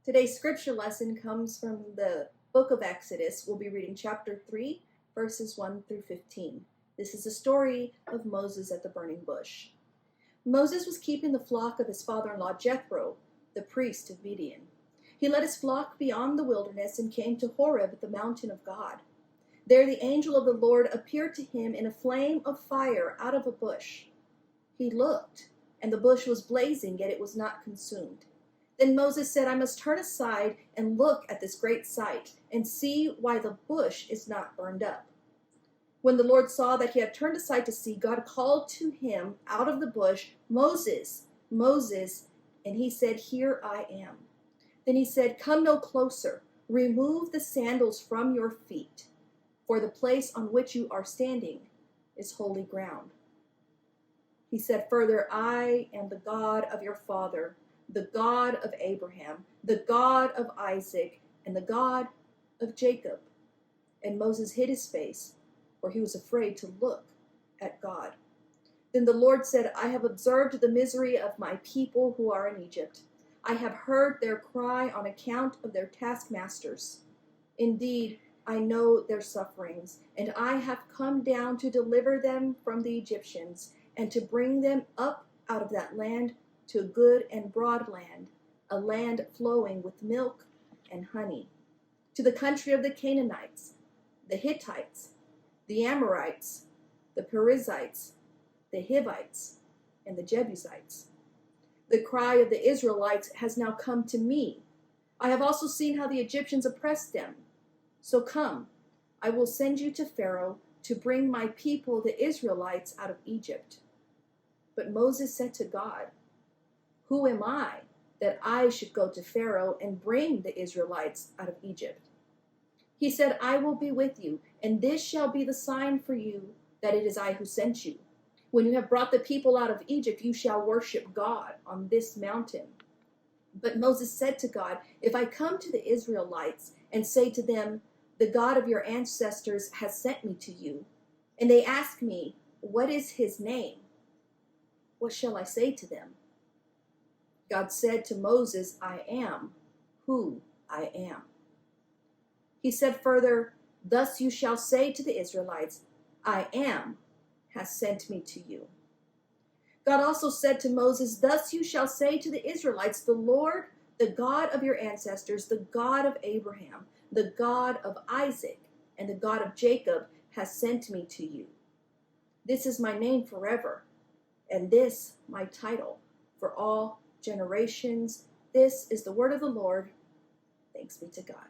Today's scripture lesson comes from the book of Exodus. We'll be reading chapter 3, verses 1 through 15. This is the story of Moses at the burning bush. Moses was keeping the flock of his father-in-law Jethro, the priest of Midian. He led his flock beyond the wilderness and came to Horeb, the mountain of God. There the angel of the Lord appeared to him in a flame of fire out of a bush. He looked, and the bush was blazing, yet it was not consumed. Then Moses said, I must turn aside and look at this great sight and see why the bush is not burned up. When the Lord saw that he had turned aside to see, God called to him out of the bush, Moses, Moses, and he said, Here I am. Then he said, Come no closer, remove the sandals from your feet, for the place on which you are standing is holy ground. He said further, I am the God of your father, the God of Abraham, the God of Isaac, and the God of Jacob. And Moses hid his face, for he was afraid to look at God. Then the Lord said, I have observed the misery of my people who are in Egypt. I have heard their cry on account of their taskmasters. Indeed, I know their sufferings, and I have come down to deliver them from the Egyptians, and to bring them up out of that land to a good and broad land, a land flowing with milk and honey, to the country of the Canaanites, the Hittites, the Amorites, the Perizzites, the Hivites, and the Jebusites. The cry of the Israelites has now come to me. I have also seen how the Egyptians oppressed them. So come, I will send you to Pharaoh to bring my people, the Israelites, out of Egypt. But Moses said to God, Who am I that I should go to Pharaoh and bring the Israelites out of Egypt? He said, I will be with you, and this shall be the sign for you that it is I who sent you. When you have brought the people out of Egypt, you shall worship God on this mountain. But Moses said to God, If I come to the Israelites and say to them, The God of your ancestors has sent me to you, and they ask me, What is his name? What shall I say to them? God said to Moses, I am who I am. He said further, Thus you shall say to the Israelites, I am has sent me to you. God also said to Moses, Thus you shall say to the Israelites, The Lord, the God of your ancestors, the God of Abraham, the God of Isaac, and the God of Jacob has sent me to you. This is my name forever, and this my title for all generations. This is the word of the Lord. Thanks be to God.